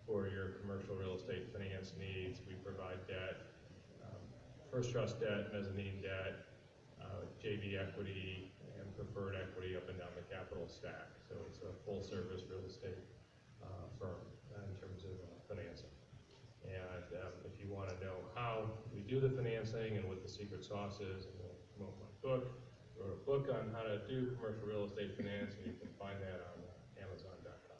for your commercial real estate finance needs. We provide debt, first trust debt, mezzanine debt, JV equity, and preferred equity up and down the capital stack. So it's a full service real estate firm in terms of financing. And if you want to know how we do the financing and what the secret sauce is, and we'll promote my book, I wrote a book on how to do commercial real estate finance, and you can find that on Amazon.com.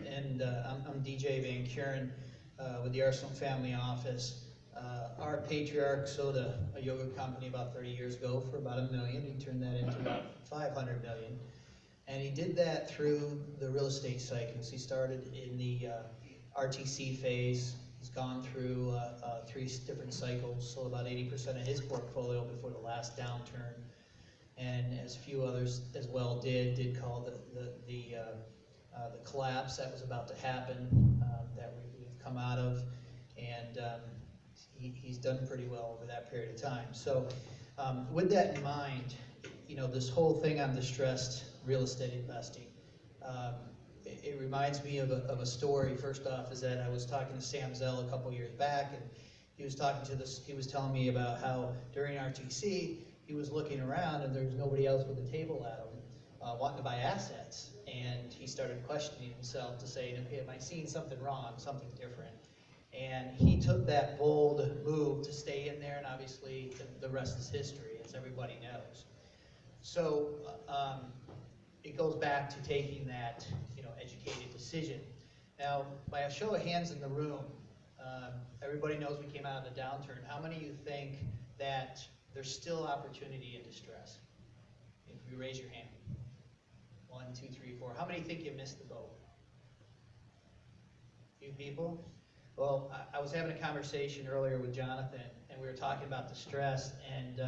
And I'm DJ Van Keuren with the Arsenault Family Office. Our patriarch sold a yoga company about 30 years ago for about $1 million. He turned that into about $500 million. And he did that through the real estate cycles. He started in the RTC phase. He's gone through 3 different cycles, sold about 80% of his portfolio before the last downturn. And as a few others as well did call the collapse that was about to happen, that we've come out of. And he's done pretty well over that period of time. So with that in mind, this whole thing on distressed real estate investing, it reminds me of a story. First off is that I was talking to Sam Zell a couple years back, and he was telling me about how during RTC, he was looking around and there was nobody else with a table at him wanting to buy assets. And he started questioning himself to say, okay, am I seeing something wrong, something different? And he took that bold move to stay in there, and obviously the rest is history, as everybody knows. So it goes back to taking that educated decision. Now, by a show of hands in the room, everybody knows we came out of the downturn. How many of you think that there's still opportunity in distress? If you raise your hand. 1, 2, 3, 4. How many think you missed the boat? A few people? Well, I was having a conversation earlier with Jonathan, and we were talking about distress, and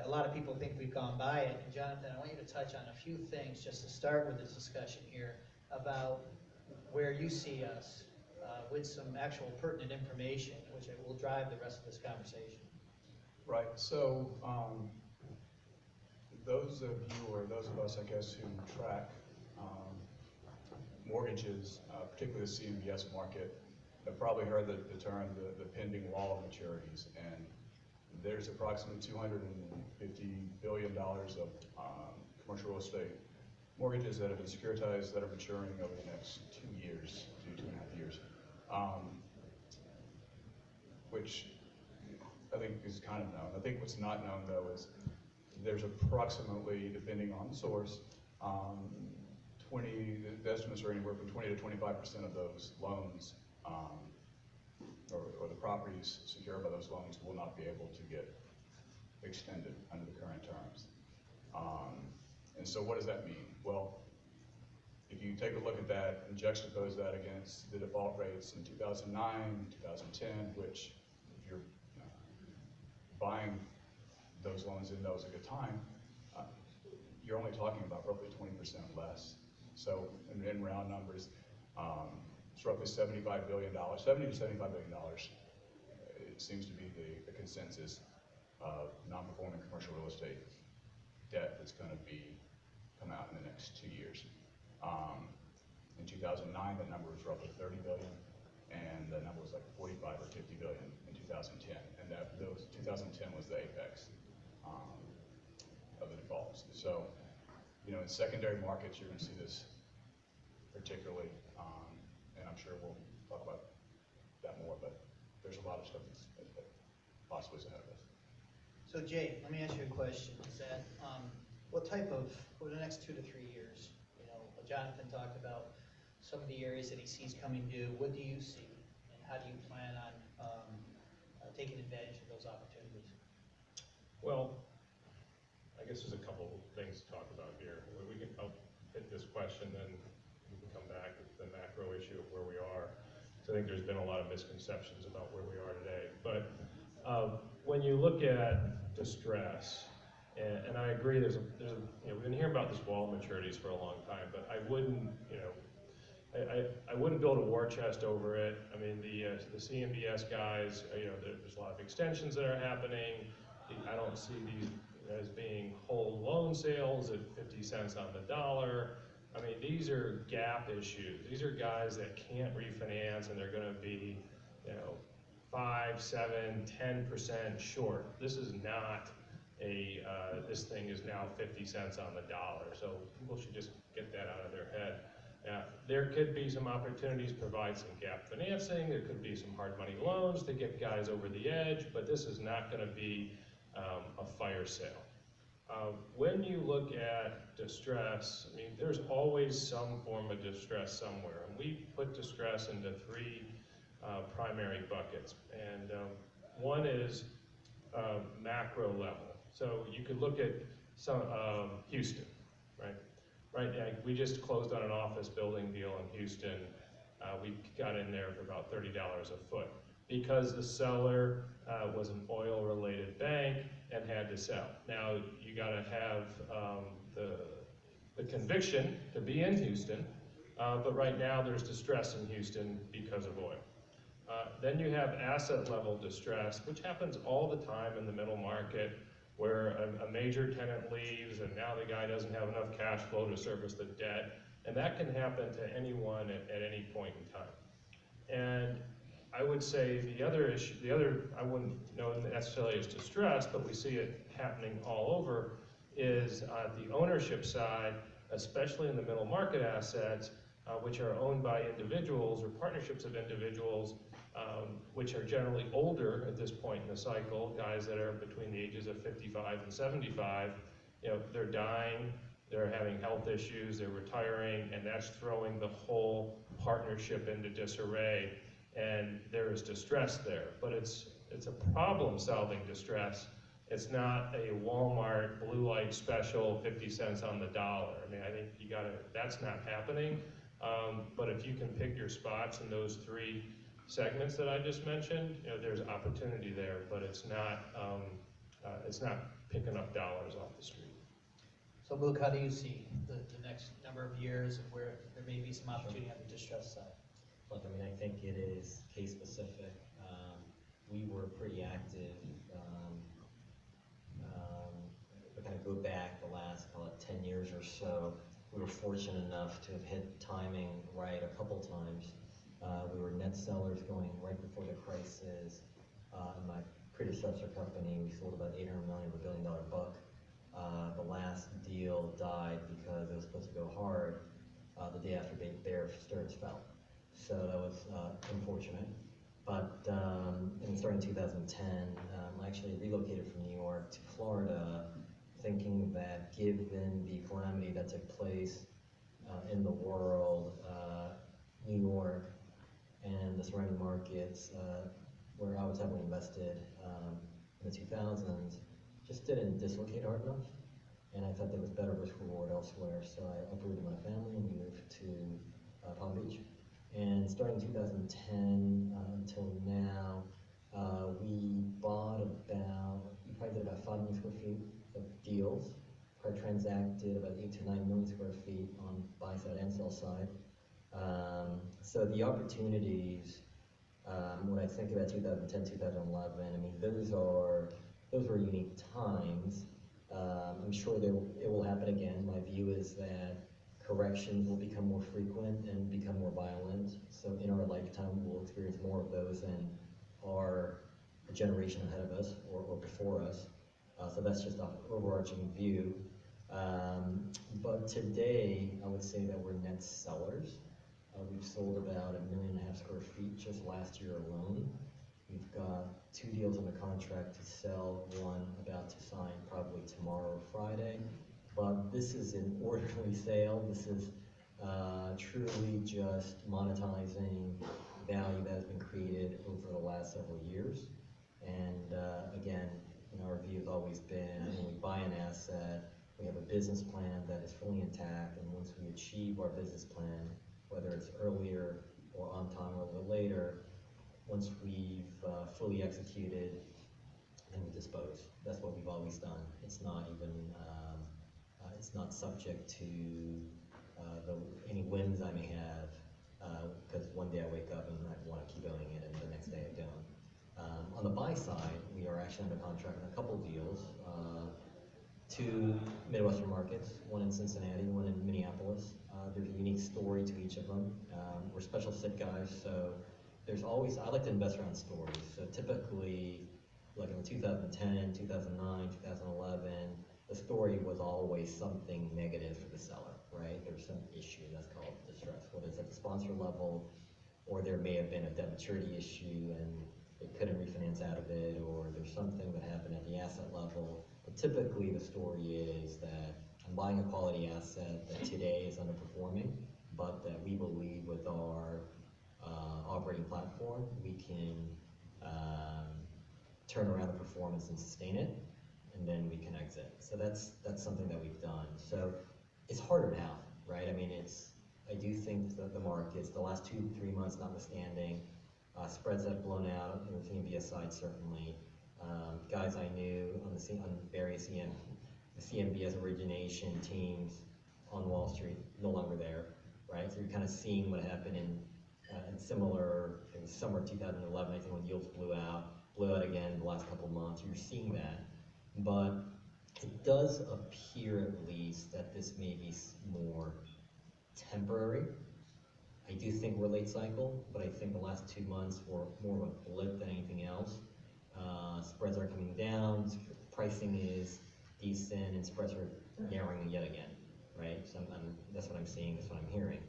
a lot of people think we've gone by it. And Jonathan, I want you to touch on a few things just to start with this discussion here about where you see us with some actual pertinent information, which will drive the rest of this conversation. Right. So those of you, or those of us, I guess, who track mortgages, particularly the CMBS market, have probably heard the term the pending wall of maturities. And there's approximately $250 billion of commercial real estate mortgages that have been securitized that are maturing over the next 2 years, 2.5 years, which I think is kind of known. I think what's not known, though, is there's approximately, depending on the source, the estimates are anywhere from 20 to 25% of those loans or the properties secured by those loans will not be able to get extended under the current terms. And so what does that mean? Well, if you take a look at that and juxtapose that against the default rates in 2009, 2010, which if you're buying those loans in those at a time, you're only talking about roughly 20% less. So in round numbers, it's roughly $75 billion, $70 to $75 billion. It seems to be the consensus of non-performing commercial real estate debt that's going to come out in the next 2 years. In 2009, that number was roughly 30 billion, and the number was like 45 or 50 billion in 2010. And 2010 was the apex of the defaults. So, in secondary markets, you're going to see this particularly, and I'm sure we'll talk about that more, but there's a lot of stuff that possibly is ahead of us. So Jay, let me ask you a question. Is that what type of, over the next 2 to 3 years, Jonathan talked about some of the areas that he sees coming due. What do you see, and how do you plan on taking advantage of those opportunities? Well, I guess there's a couple of things to talk about here. I'll hit this question, then we can come back to the macro issue of where we are. So I think there's been a lot of misconceptions about where we are today. But when you look at distress, and I agree, we've been hearing about this wall of maturities for a long time, but I wouldn't, I wouldn't build a war chest over it. I mean, the CMBS guys, there's a lot of extensions that are happening. I don't see these as being whole loan sales at 50 cents on the dollar. I mean, these are gap issues. These are guys that can't refinance and they're gonna be, you know, 5, 7, 10% short. This is not a, this thing is now 50 cents on the dollar, so people should just get that out of their head. There could be some opportunities to provide some gap financing, there could be some hard money loans to get guys over the edge, but this is not gonna be a fire sale. When you look at distress, I mean, there's always some form of distress somewhere, and we put distress into 3 primary buckets, and one is macro level. So you could look at some Houston, right? Right now, we just closed on an office building deal in Houston. We got in there for about $30 a foot because the seller was an oil-related bank and had to sell. Now, you gotta have the conviction to be in Houston, but right now there's distress in Houston because of oil. Then you have asset level distress, which happens all the time in the middle market, where a major tenant leaves and now the guy doesn't have enough cash flow to service the debt, and that can happen to anyone at any point in time. And I would say the other issue, I wouldn't know necessarily as distress, but we see it happening all over, is the ownership side, especially in the middle market assets, which are owned by individuals or partnerships of individuals, which are generally older at this point in the cycle, guys that are between the ages of 55 and 75, you know, they're dying, they're having health issues, they're retiring, and that's throwing the whole partnership into disarray, and there is distress there. But it's a problem-solving distress. It's not a Walmart blue light special, 50 cents on the dollar. I mean, I think that's not happening. But if you can pick your spots in those 3 segments that I just mentioned, you know, there's opportunity there, but it's not picking up dollars off the street. So Luke, how do you see the next number of years and where there may be some opportunity on the distress side? Look, I mean, I think it is case specific. We were pretty active. We kind of go back the last, call it 10 years or so. We were fortunate enough to have hit timing right a couple times. We were net sellers going right before the crisis. In my predecessor company, we sold about $800 million of $1 billion book. The last deal died because it was supposed to go hard the day after Bear Stearns fell. So that was unfortunate. But starting in 2010, I actually relocated from New York to Florida, thinking that given the calamity that took place in the world, New York and the surrounding markets where I was heavily invested in the 2000s just didn't dislocate hard enough, and I thought there was better risk reward elsewhere, so I uprooted my family and we moved to Palm Beach. And starting 2010 until now, we probably did about 5 million square feet of deals, probably transacted about 8 to 9 million square feet on buy side and sell side. So the opportunities, when I think about 2010, 2011, I mean, those were unique times. I'm sure it will happen again. My view is that corrections will become more frequent and become more violent. So in our lifetime, we'll experience more of those than a generation ahead of us or before us. So that's just an overarching view. But today, I would say that we're net sellers. We've sold about 1.5 million square feet just last year alone. We've got 2 deals under contract to sell, one about to sign probably tomorrow or Friday. But this is an orderly sale. This is truly just monetizing value that has been created over the last several years. And again, our view has always been when we buy an asset, we have a business plan that is fully intact, and once we achieve our business plan, whether it's earlier or on time or a little later, once we've fully executed, then we dispose. That's what we've always done. It's not even, it's not subject to any whims I may have, because one day I wake up and I want to keep owning it, and the next day I don't. On the buy side, we are actually under contract on a couple deals. two Midwestern markets, one in Cincinnati, one in Minneapolis. There's a unique story to each of them. We're special sit guys, so there's always, I like to invest around stories. So typically, like in 2010, 2009, 2011, the story was always something negative for the seller, right? There's some issue that's called distress, whether it's at the sponsor level, or there may have been a debt maturity issue and they couldn't refinance out of it, or there's something that happened at the asset level. But typically the story is that I'm buying a quality asset that today is underperforming, but that we believe with our operating platform, we can turn around the performance and sustain it, and then we can exit. So that's something that we've done. So it's harder now, right? I mean, I do think that the markets, the last 2-3 months notwithstanding, spreads have blown out on the CMBS side certainly. Guys I knew on various the CMBS origination teams on Wall Street, no longer there, right? So you're kind of seeing what happened in similar, it was summer of 2011, I think, when yields blew out again the last couple of months. You're seeing that, but it does appear at least that this may be more temporary. I do think we're late cycle, but I think the last 2 months were more of a blip than anything else. Spreads are coming down, pricing is decent, and spreads are narrowing yet again, right? So that's what I'm seeing, that's what I'm hearing.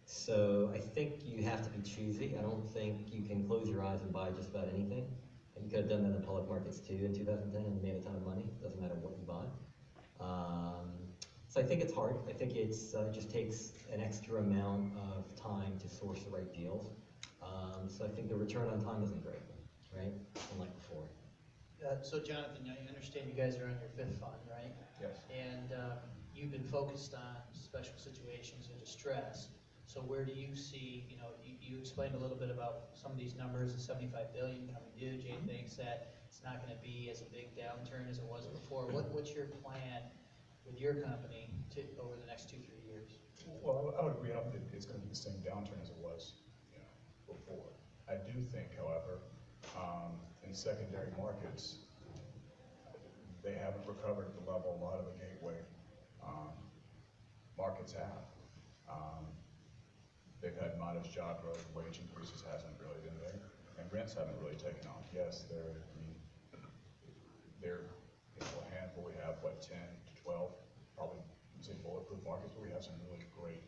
So I think you have to be choosy. I don't think you can close your eyes and buy just about anything. And you could have done that in the public markets too in 2010 and made a ton of money. Doesn't matter what you buy. So I think it's hard. I think it just takes an extra amount of time to source the right deals. So I think the return on time isn't great, right? Unlike before. So Jonathan, I understand you guys are on your 5th fund, right? Yes. And you've been focused on special situations and distress. So where do you see, you explained a little bit about some of these numbers, the $75 billion coming due. Jay thinks that it's not going to be as a big downturn as it was before. What's your plan with your company over the next 2-3 years? Well, I would agree. I don't think it's going to be the same downturn as it was, before. I do think, however, in secondary markets, they haven't recovered at the level a lot of the gateway markets have. They've had modest job growth, wage increases hasn't really been there, and rents haven't really taken off. Yes, they're a handful. We have 10 to 12, probably say bulletproof markets, but we have some really great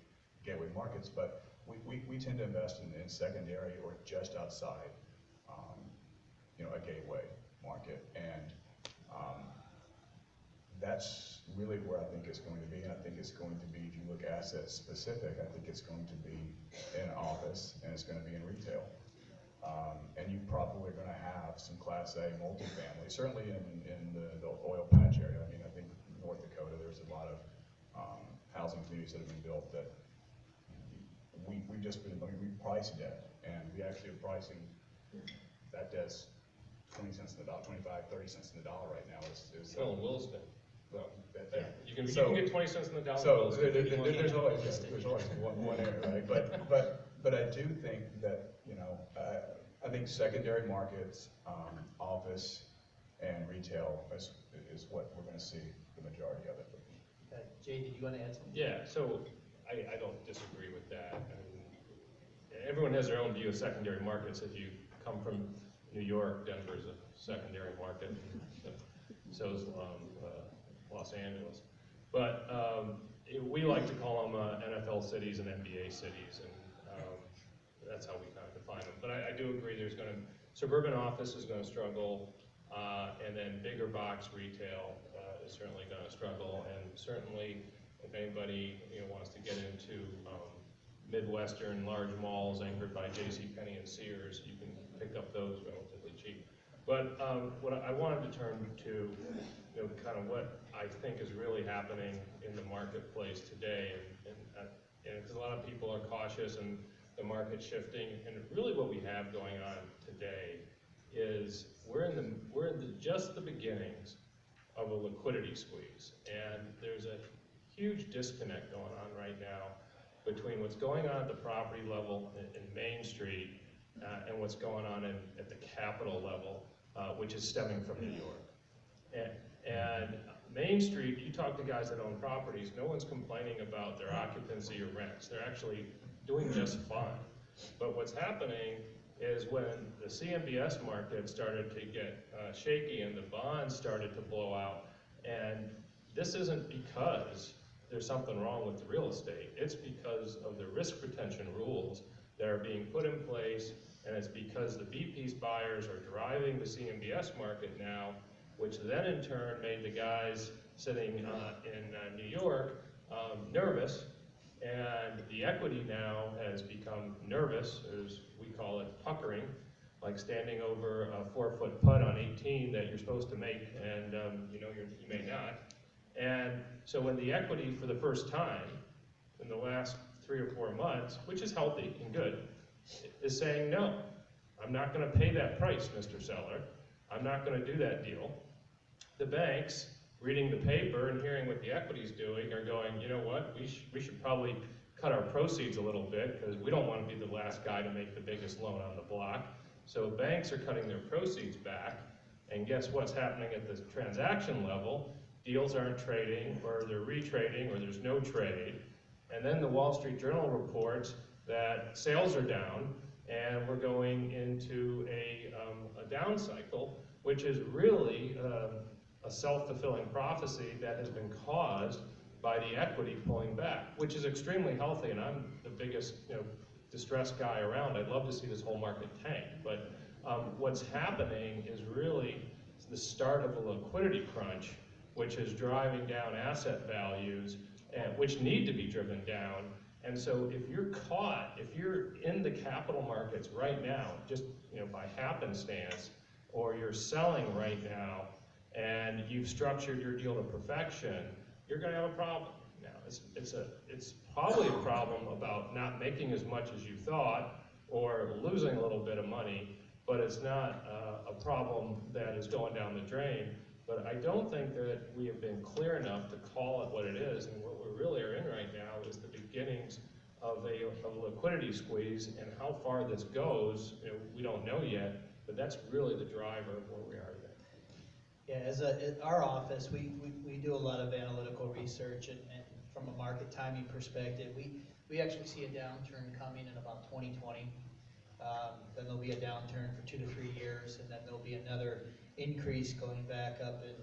gateway markets. But we tend to invest in secondary or just outside, a gateway market, and that's really where I think it's going to be. And I think it's going to be, if you look asset specific, I think it's going to be in office and it's going to be in retail. And you probably are going to have some Class A multifamily, certainly in the oil patch area. I mean, I think North Dakota, there's a lot of housing communities that have been built that we price debt, and we actually are pricing that debt's 20 cents in the dollar, 25, 30 cents in the dollar right now. Well, in Williston. Well, You can get 20 cents in the dollar. So there's always one area, right? But I do think that, I think secondary markets, office and retail is what we're going to see the majority of it. Jay, did you want to add something? Yeah, so I don't disagree with that. I mean, everyone has their own view of secondary markets. If you come from New York, Denver's a secondary market. So is Los Angeles. But we like to call them NFL cities and NBA cities, and that's how we kind of define them. But I do agree suburban office is going to struggle, and then bigger box retail is certainly going to struggle, and certainly if anybody wants to get into Midwestern large malls anchored by JCPenney and Sears, you can pick up those relatively cheap. But what I wanted to turn to, kind of what I think is really happening in the marketplace today, and because a lot of people are cautious and the market's shifting, and really what we have going on today is we're in just the beginnings of a liquidity squeeze, and there's a huge disconnect going on right now between what's going on at the property level in Main Street and what's going on at the capital level, which is stemming from New York. And Main Street, you talk to guys that own properties, no one's complaining about their occupancy or rents. They're actually doing just fine. But what's happening is when the CMBS market started to get shaky and the bonds started to blow out, and this isn't because there's something wrong with the real estate, it's because of the risk retention rules that are being put in place, and it's because the B-piece buyers are driving the CMBS market now, which then in turn made the guys sitting in New York nervous, and the equity now has become nervous, as we call it, puckering, like standing over a 4-foot putt on 18 that you're supposed to make, and you know you may not. And so when the equity for the first time in the last 3 or 4 months, which is healthy and good, is saying, no, I'm not going to pay that price, Mr. Seller. I'm not going to do that deal. The banks, reading the paper and hearing what the equity's doing, are going, you know what, we should probably cut our proceeds a little bit because we don't want to be the last guy to make the biggest loan on the block. So banks are cutting their proceeds back, and guess what's happening at the transaction level? Deals aren't trading, or they're retrading, or there's no trade. And then the Wall Street Journal reports that sales are down, and we're going into a down cycle, which is really a self-fulfilling prophecy that has been caused by the equity pulling back, which is extremely healthy, and I'm the biggest distressed guy around. I'd love to see this whole market tank, but what's happening is really the start of a liquidity crunch, which is driving down asset values, which need to be driven down. And so if you're caught, if you're in the capital markets right now, just by happenstance, or you're selling right now, and you've structured your deal to perfection, you're going to have a problem. Now, it's probably a problem about not making as much as you thought, or losing a little bit of money, but it's not a problem that is going down the drain. But I don't think that we have been clear enough to call it what it is, and what we really are in right now is the beginnings of a liquidity squeeze, and how far this goes, we don't know yet, but that's really the driver of where we are today. Yeah, in our office, we do a lot of analytical research, and from a market timing perspective, we actually see a downturn coming in about 2020. Then there'll be a downturn for 2 to 3 years, and then there'll be another increase going back up in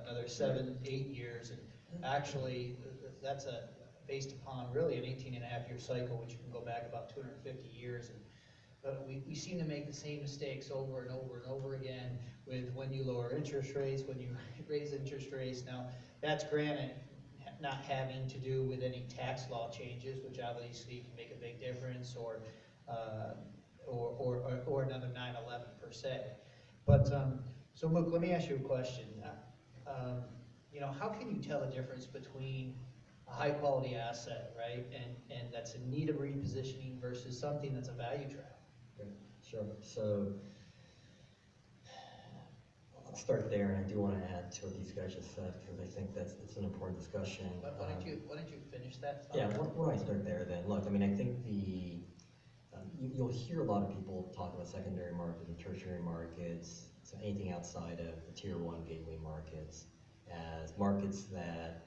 another 7, 8 years. And actually, that's based upon really an 18.5-year cycle, which you can go back about 250 years. And we seem to make the same mistakes over and over and over again with when you lower interest rates, when you raise interest rates. Now, that's granted not having to do with any tax law changes, which obviously can make a big difference, or another 9/11 per se. But so Mook, let me ask you a question. How can you tell the difference between a high quality asset, right, and that's in need of repositioning versus something that's a value trap? Sure. So I'll start there, and I do want to add to what these guys just said, because I think it's an important discussion. But why don't you finish that thought? Yeah, why don't I start there then? Look, I mean, I think you'll hear a lot of people talk about secondary markets and tertiary markets, so anything outside of the tier 1 gateway markets, as markets that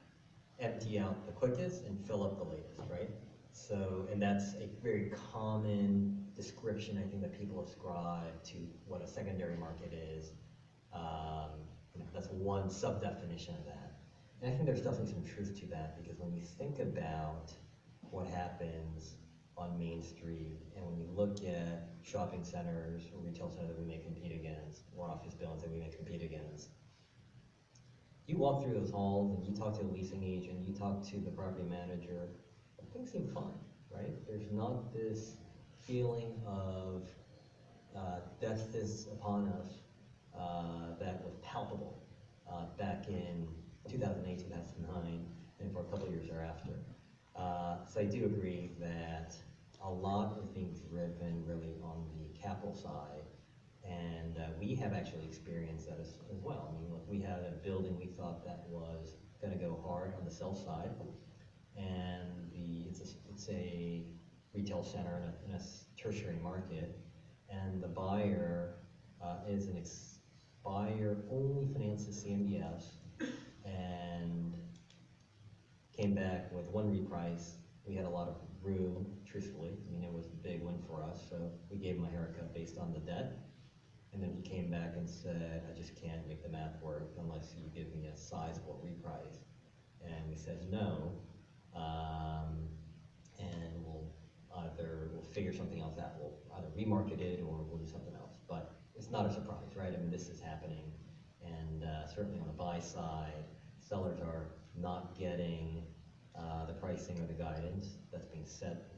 empty out the quickest and fill up the latest, right? So, and that's a very common description, I think, that people ascribe to what a secondary market is. That's one sub-definition of that. And I think there's definitely some truth to that, because when you think about what happens on Main Street, and when you look at shopping centers or retail centers that we may compete against, or office buildings that we may compete against, you walk through those halls and you talk to a leasing agent, you talk to the property manager, things seem fine, right? There's not this feeling of death is upon us that was palpable back in 2008, 2009, and for a couple of years thereafter. So I do agree that a lot is being driven really on the capital side, and we have actually experienced that as well. I mean, look, we had a building we thought that was going to go hard on the sell side, and it's a retail center in a tertiary market, and the buyer is buyer only finances CMBS, and came back with one reprice. We had a lot of room, truthfully. I mean, it was a big win for us, so we gave him a haircut based on the debt. And then he came back and said, I just can't make the math work unless you give me a sizable reprice. And we said no, and we'll figure something else out. We'll either remarket it or we'll do something else. But it's not a surprise, right? I mean, this is happening, and certainly on the buy side, sellers are not getting the pricing or the guidance that's being set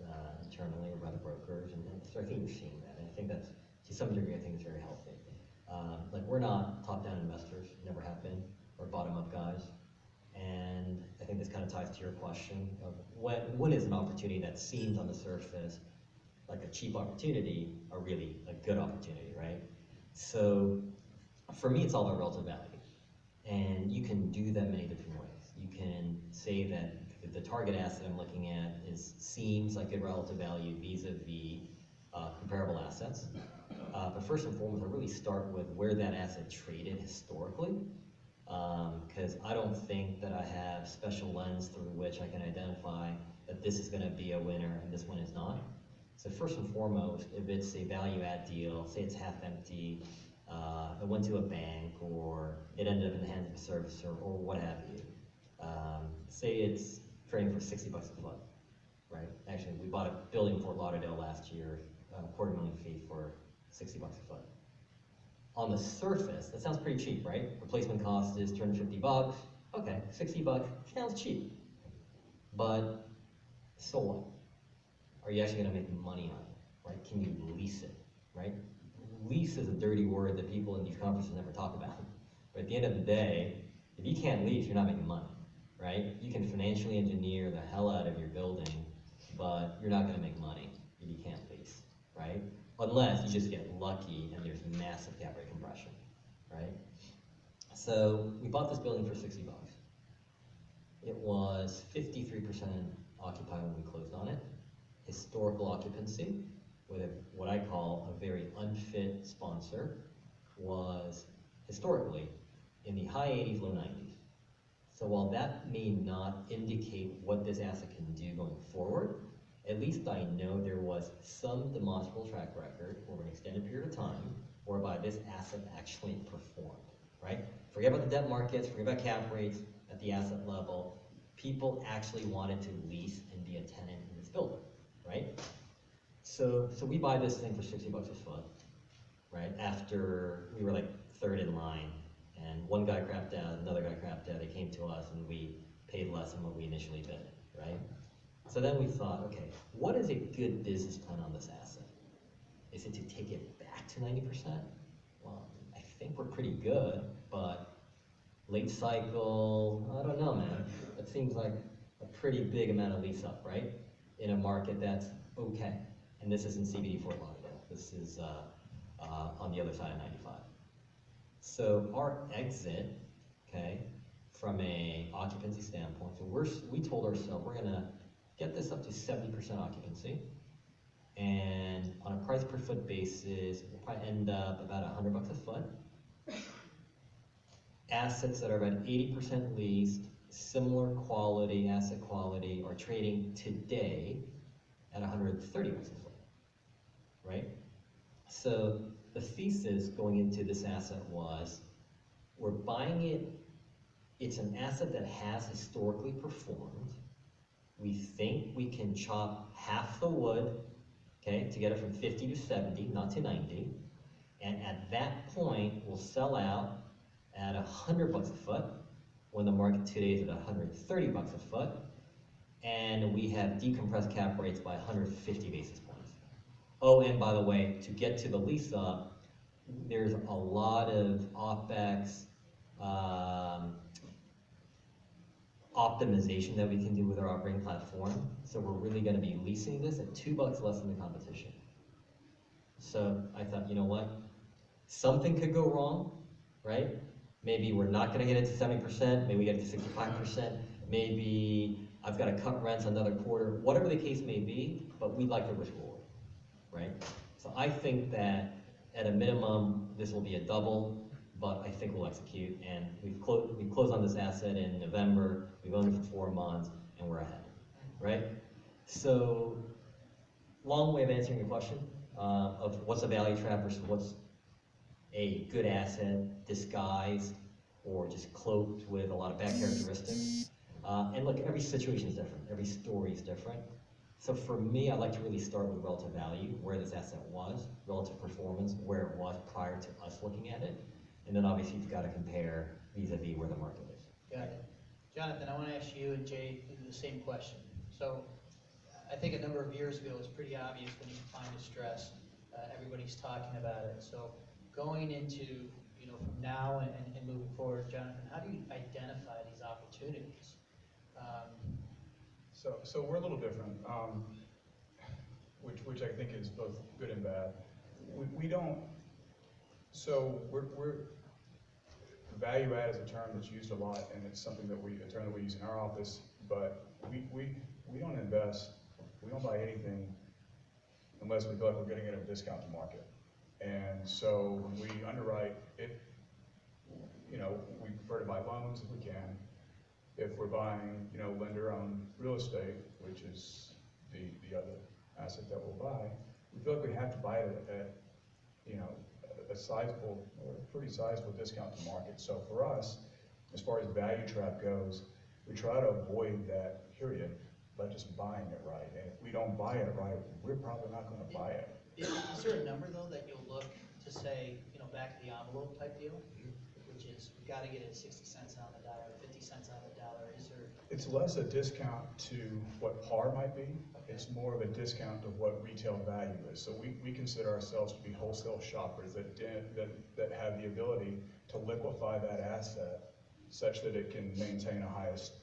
internally or by the brokers, and so I think you're seeing that. And I think that's, to some degree, I think it's very healthy. Like, we're not top-down investors, never have been, or bottom-up guys. And I think this kind of ties to your question of when is an opportunity that seems on the surface like a cheap opportunity a really a good opportunity, right? So for me, it's all about relative value. And you can do that many different ways. You can say that the target asset I'm looking at seems like good relative value vis-a-vis comparable assets. But first and foremost, I really start with where that asset traded historically. Because I don't think that I have special lens through which I can identify that this is going to be a winner and this one is not. So first and foremost, if it's a value add deal, say it's half empty, it went to a bank, or it ended up in the hands of a servicer, or what have you. Say it's trading for $60 a foot, right? Actually, we bought a building in Fort Lauderdale last year, $250,000 fee for $60 a foot. On the surface, that sounds pretty cheap, right? Replacement cost is $250. Okay, $60 sounds cheap. But so what? Are you actually going to make money on it, right? Can you lease it, right? Lease is a dirty word that people in these conferences never talk about. But at the end of the day, if you can't lease, you're not making money, right? You can financially engineer the hell out of your building, but you're not going to make money if you can't lease, right? Unless you just get lucky and there's massive cap rate compression, right? So we bought this building for $60. It was 53% occupied when we closed on it. Historical occupancy, with what I call a very unfit sponsor, was historically in the high 80s, low 90s. So while that may not indicate what this asset can do going forward, at least I know there was some demonstrable track record over an extended period of time whereby this asset actually performed, right? Forget about the debt markets, forget about cap rates at the asset level. People actually wanted to lease and be a tenant in this building, right? So we buy this thing for $60 a foot, right? After we were like third in line, and one guy crapped out, another guy crapped out, they came to us and we paid less than what we initially bid, right? So then we thought, okay, what is a good business plan on this asset? Is it to take it back to 90%? Well, I think we're pretty good, but late cycle, I don't know, man. That seems like a pretty big amount of lease up, right? In a market that's okay. And this is in CBD Fort Lauderdale. This is on the other side of 95. So our exit, okay, from a occupancy standpoint, so we told ourselves we're gonna get this up to 70% occupancy, and on a price per foot basis, we'll probably end up about $100 a foot. Assets that are about 80% leased, similar quality, asset quality, are trading today at $130 a foot, right? So the thesis going into this asset was, we're buying it, it's an asset that has historically performed. We think we can chop half the wood, okay, to get it from 50 to 70, not to 90. And at that point, we'll sell out at $100 a foot, when the market today is at $130 a foot. And we have decompressed cap rates by 150 basis points. Oh, and by the way, to get to the lease up, there's a lot of OpEx, optimization that we can do with our operating platform. So we're really going to be leasing this at $2 less than the competition. So I thought, you know what? Something could go wrong, right? Maybe we're not going to get it to 70%. Maybe we get it to 65%. Maybe I've got to cut rents another quarter. Whatever the case may be, but we like the risk reward, right? So I think that at a minimum, this will be a double, but I think we'll execute, and we've closed on this asset in November, we've owned it for 4 months, and we're ahead, right? So, long way of answering your question, of what's a value trap versus what's a good asset disguised or just cloaked with a lot of bad characteristics. And look, every situation is different, every story is different. So for me, I like to really start with relative value, where this asset was, relative performance, where it was prior to us looking at it. And then obviously you've got to compare vis-a-vis where the market is. Got it. Jonathan, I want to ask you and Jay the same question. So I think a number of years ago, it was pretty obvious when you define distress, everybody's talking about it. So going into, from now and moving forward, Jonathan, how do you identify these opportunities? So we're a little different, which I think is both good and bad. We don't, so we're value add is a term that's used a lot, and it's something that a term that we use in our office, but we don't invest, we don't buy anything unless we feel like we're getting it at a discount to market. And so when we underwrite it, we prefer to buy loans if we can. If we're buying, lender-owned real estate, which is the other asset that we'll buy, we feel like we have to buy it at a sizable, or a pretty sizable discount to market. So for us, as far as value trap goes, we try to avoid that period by just buying it right. And if we don't buy it right, we're probably not going to buy it. Is there a number though that you'll look to say, back of the envelope type deal, which is we got to get it 60 cents on the dollar, 50 cents on the dollar? Is there? It's less a discount to what par might be. It's more of a discount to what retail value is. So we consider ourselves to be wholesale shoppers that have the ability to liquefy that asset such that it can maintain a highest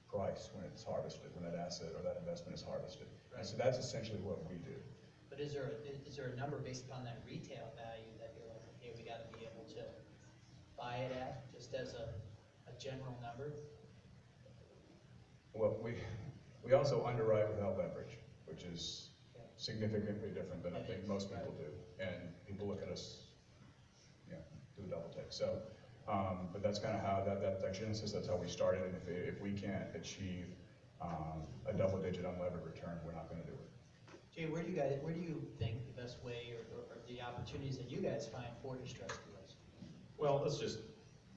price when it's harvested, when that asset or that investment is harvested. Right. And so that's essentially what we do. But is there a number based upon that retail value that you're like, okay, we got to be able to buy it at, just as a general number? Well, we also underwrite without leverage, which is significantly different than I think most people do. And people look at us, do a double take. So, but that's kind of how that genesis, that's how we started. And if we can't achieve a double-digit unlevered return, we're not going to do it. Jay, where do you think the best way or the opportunities that you guys find for distress deals? Well, let's just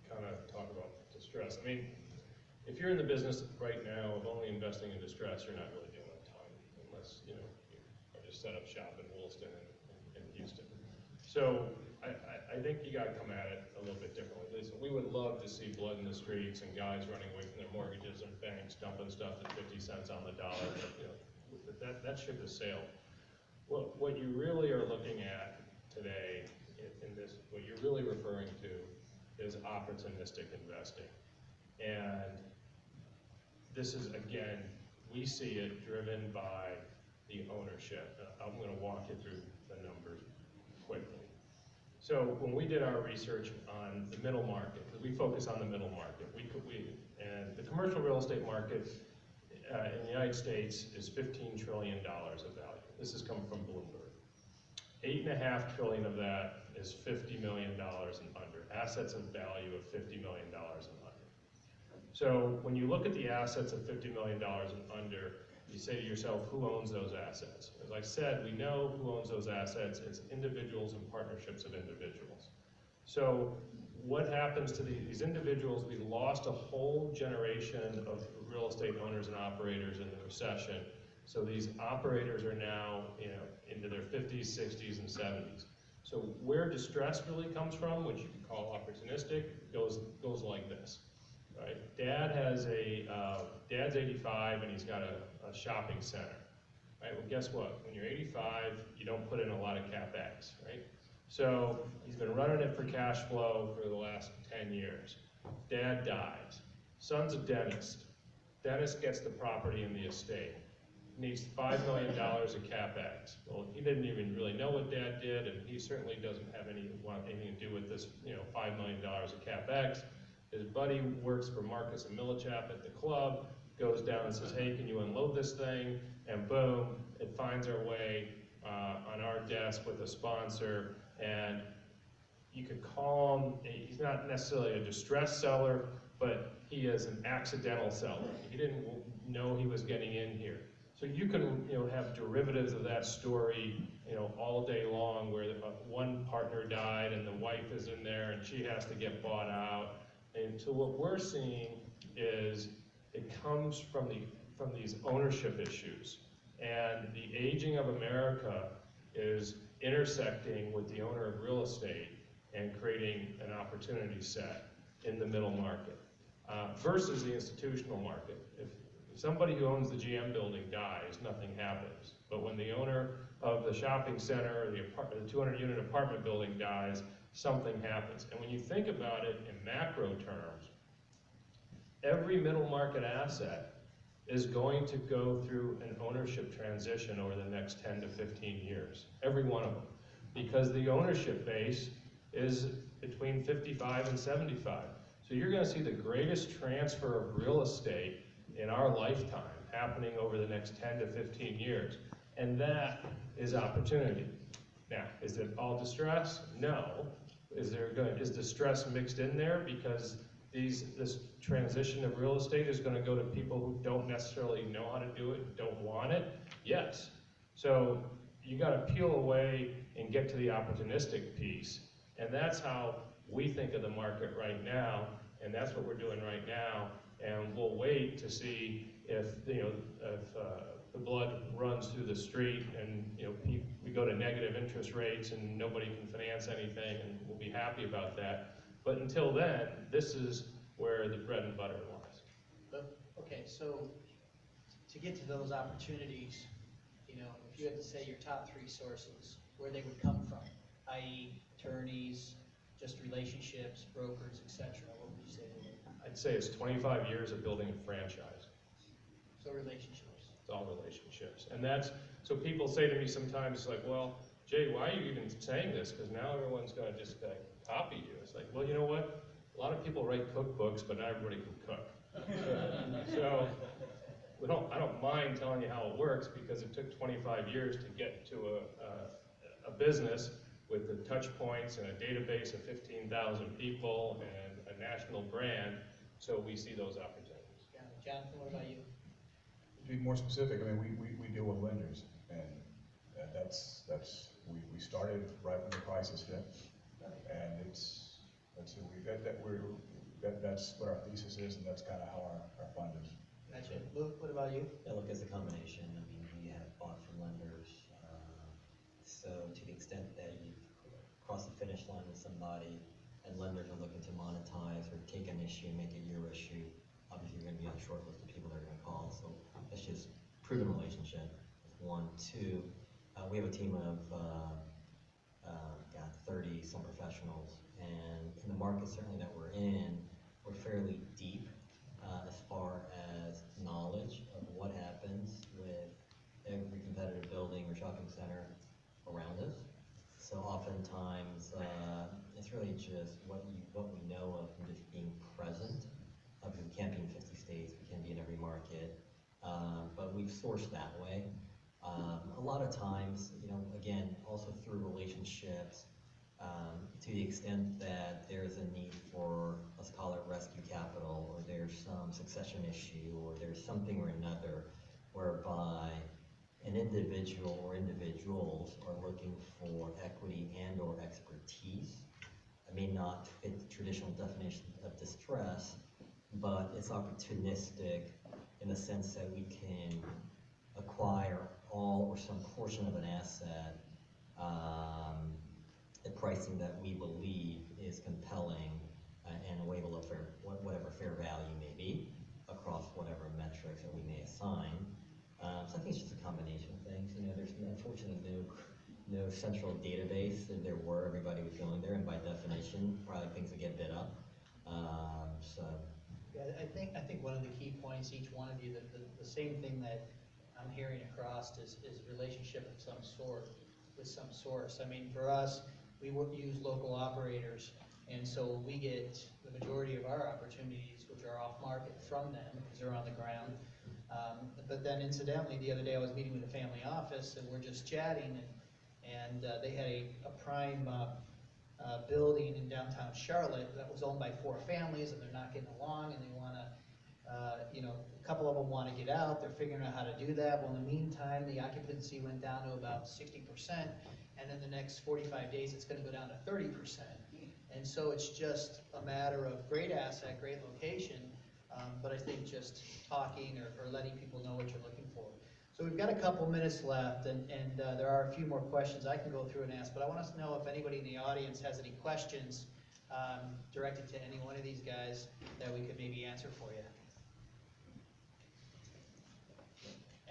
kind of talk about distress. I mean, if you're in the business right now of only investing in distress, you're not really doing a ton, unless you just set up shop in Williston and Houston. So I think you got to come at it a little bit differently. Listen, we would love to see blood in the streets and guys running away from their mortgages and banks dumping stuff at 50 cents on the dollar. But, that ship has sailed. What you really are looking at today in this, what you're really referring to is opportunistic investing. And this is, again, we see it driven by the ownership. I'm going to walk you through the numbers quickly. So when we did our research on the middle market, because we focus on the middle market, and the commercial real estate market in the United States is $15 trillion of value. This has come from Bloomberg. $8.5 trillion of that is $50 million and under. Assets of value of $50 million and under. So when you look at the assets of $50 million and under, you say to yourself, who owns those assets? As I said, we know who owns those assets. It's individuals and partnerships of individuals. So what happens to these individuals? We lost a whole generation of real estate owners and operators in the recession. So these operators are now, into their 50s, 60s, and 70s. So where distress really comes from, which you can call opportunistic, goes like this, right? Dad's 85 and he's got a shopping center, right? Well, guess what? When you're 85, you don't put in a lot of CapEx, right? So he's been running it for cash flow for the last 10 years. Dad dies. Son's a dentist. Dentist gets the property in the estate. Needs $5 million of CapEx. Well, he didn't even really know what Dad did, and he certainly doesn't have anything to do with this, $5 million of CapEx. His buddy works for Marcus and Millichap at the club, goes down and says, hey, can you unload this thing? And boom, it finds our way on our desk with a sponsor, and you could call him, he's not necessarily a distressed seller, but he is an accidental seller. He didn't know he was getting in here. So you can, have derivatives of that story, all day long, where one partner died and the wife is in there and she has to get bought out. And so what we're seeing is it comes from these ownership issues. And the aging of America is intersecting with the owner of real estate and creating an opportunity set in the middle market versus the institutional market. If somebody who owns the GM building dies, nothing happens. But when the owner of the shopping center or the 200-unit apartment building dies, something happens. And when you think about it in macro terms, every middle market asset is going to go through an ownership transition over the next 10 to 15 years, every one of them, because the ownership base is between 55 and 75. So you're going to see the greatest transfer of real estate in our lifetime happening over the next 10 to 15 years, and that is opportunity. Now, is it all distress? No. Is distress mixed in there because this transition of real estate is going to go to people who don't necessarily know how to do it, don't want it? Yes. So you got to peel away and get to the opportunistic piece, and that's how we think of the market right now, and that's what we're doing right now. And we'll wait to see if the blood runs through the street, and we go to negative interest rates, and nobody can finance anything, and we'll be happy about that. But until then, this is where the bread and butter lies. But, okay, so to get to those opportunities, if you had to say your top 3 sources, where they would come from, i.e., attorneys, just relationships, brokers, etc., what would you say they were? I'd say it's 25 years of building a franchise. So relationships. It's all relationships. And so people say to me sometimes, like, well, Jay, why are you even saying this? Because now everyone's going to just copy you. It's like, well, you know what? A lot of people write cookbooks, but not everybody can cook. So I don't mind telling you how it works, because it took 25 years to get to a business with the touch points and a database of 15,000 people and a national brand, so we see those opportunities. Yeah. Jonathan, what about you? To be more specific, I mean, we deal with lenders, and we started right when the crisis hit, and that's what our thesis is, and that's kind of how our fund is. Gotcha. Luke, what about you? Yeah, look, it's a combination. I mean, we have bought from lenders. So to the extent that you cross the finish line with somebody and lenders are looking to monetize or take an issue and make it your issue, obviously you're going to be on the short list of people they're going to call. So that's just proven relationship. One. Two, we have a team of 30 some professionals, and in the market certainly that we're in, we're fairly deep as far as knowledge of what happens with every competitive building or shopping center around us. So oftentimes it's really just what we know of from just being present. Because we can't be in 50 states, we can't be in every market, but we've sourced that way. A lot of times, again, also through relationships, to the extent that there's a need for, let's call it rescue capital, or there's some succession issue, or there's something or another whereby an individual or individuals are looking for equity and or expertise. It may not fit the traditional definition of distress, but it's opportunistic in the sense that we can acquire all or some portion of an asset at pricing that we believe is compelling and a way to look for whatever fair value may be across whatever metrics that we may assign. So I think it's just a combination of things. There's unfortunately no central database. If there were, everybody was going there, and by definition, probably things would get bid up. Yeah, I think one of the key points, each one of you, the same thing that I'm hearing across is relationship of some sort with some source. I mean, for us, we use local operators, and so we get the majority of our opportunities, which are off market, from them because they're on the ground. But then incidentally, the other day I was meeting with a family office, and we're just chatting, and they had a prime building in downtown Charlotte that was owned by 4 families, and they're not getting along, and they wanna, a couple of them wanna get out, they're figuring out how to do that. Well, in the meantime, the occupancy went down to about 60%, and in the next 45 days, it's gonna go down to 30%. And so it's just a matter of great asset, great location, but I think just talking or letting people know what you're looking for. So we've got a couple minutes left, and there are a few more questions I can go through and ask, but I want us to know if anybody in the audience has any questions directed to any one of these guys that we could maybe answer for you.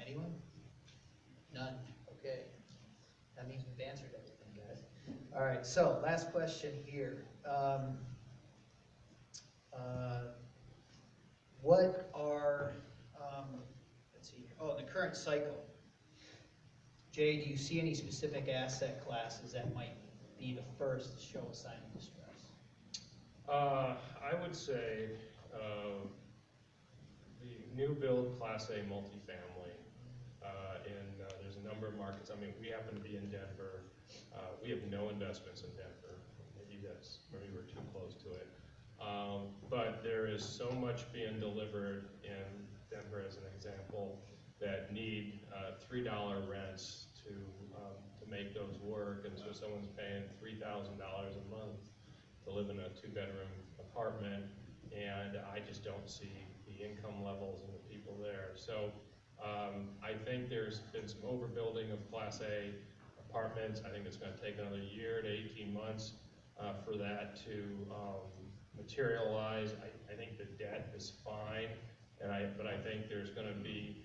Anyone? None? Okay. That means we've answered everything, guys. All right, so last question here. What are, let's see here, oh, the current cycle. Jay, do you see any specific asset classes that might be the first to show a sign of distress? I would say the new build Class A multifamily, and there's a number of markets. I mean, we happen to be in Denver. We have no investments in Denver. Maybe we're too close to it. But there is so much being delivered in Denver, as an example, that need $3 rents to make those work. And so someone's paying $3,000 a month to live in a 2-bedroom apartment, and I just don't see the income levels and the people there. So I think there's been some overbuilding of Class A apartments. I think it's going to take another year to 18 months for that to materialize. I think the debt is fine, but I think there's going to be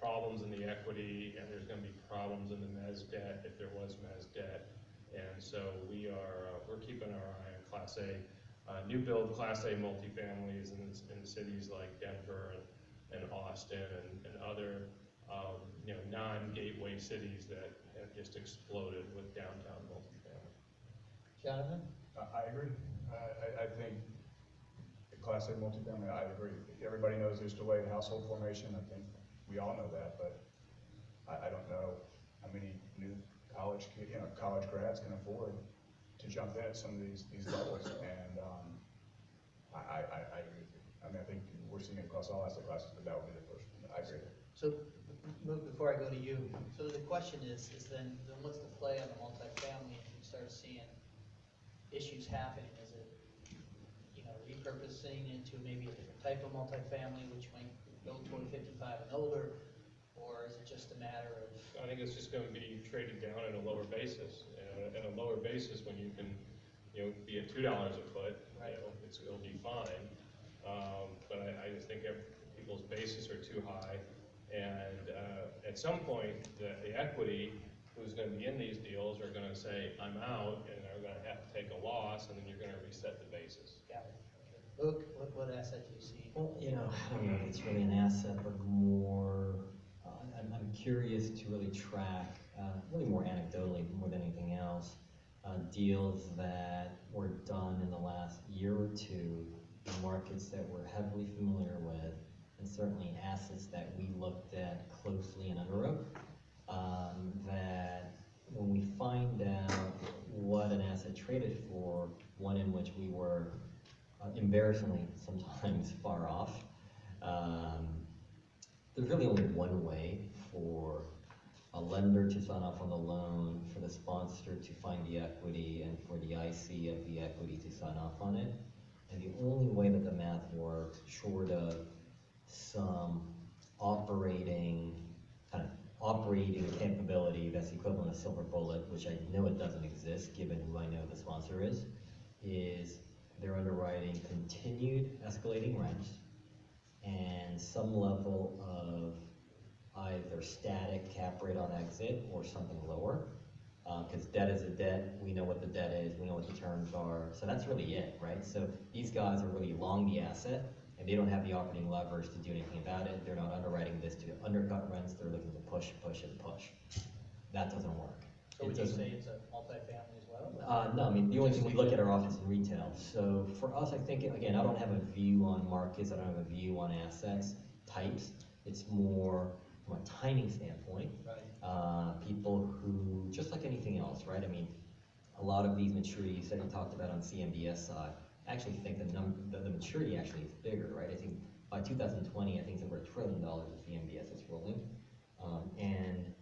problems in the equity, and there's going to be problems in the mezz debt if there was mezz debt. And so we're keeping our eye on Class A, new build Class A multifamilies in cities like Denver and Austin and other non-gateway cities that have just exploded with downtown multifamily. Jonathan? I agree. I think the Class A multifamily, I agree. Everybody knows there's delayed household formation. I think we all know that, but I don't know how many new college grads can afford to jump in at some of these levels. And I agree with you. I mean, I think we're seeing it across all asset classes, but that would be the first one. I agree. So, before I go to you, so the question is then what's the play on the multifamily if you start seeing issues happening? Is it, repurposing into maybe a different type of multifamily, which might go toward 55 and older, or is it just a matter of? I think it's just going to be traded down at a lower basis, and a lower basis when you can, be at $2 a foot, Right. It'll be fine. But I just think people's bases are too high, and at some point, the equity who's going to be in these deals are going to say, I'm out, and are going to have to take a loss, and then you're going to reset the basis. Got it. Okay. Luke, what asset do you see? Well, I don't know if it's really an asset, but more, I'm curious to really track, really more anecdotally more than anything else, deals that were done in the last year or two in markets that we're heavily familiar with, and certainly assets that we looked at closely and underwrote, that when we find out what an asset traded for, one in which we were embarrassingly sometimes far off. There's really only one way for a lender to sign off on the loan, for the sponsor to find the equity, and for the IC of the equity to sign off on it. And the only way that the math works, short of some operating capability that's equivalent to silver bullet, which I know it doesn't exist given who I know the sponsor is they're underwriting continued escalating rents and some level of either static cap rate on exit or something lower. Because debt is a debt, we know what the debt is, we know what the terms are, so that's really it, right? So these guys are really long the asset, and they don't have the operating leverage to do anything about it. They're not underwriting this to undercut rents, they're looking to push, and push. That doesn't work. So would you say it's a multifamily as well? No, I mean, the only thing we look at are office and retail. So for us, I think, again, I don't have a view on markets, I don't have a view on assets types. It's more from a timing standpoint. Right. People who, just like anything else, right? I mean, a lot of these maturities that he talked about on CMBS side, I actually think the maturity actually is bigger, right? I think by 2020, I think it's over $1 trillion of CMBS that's rolling. And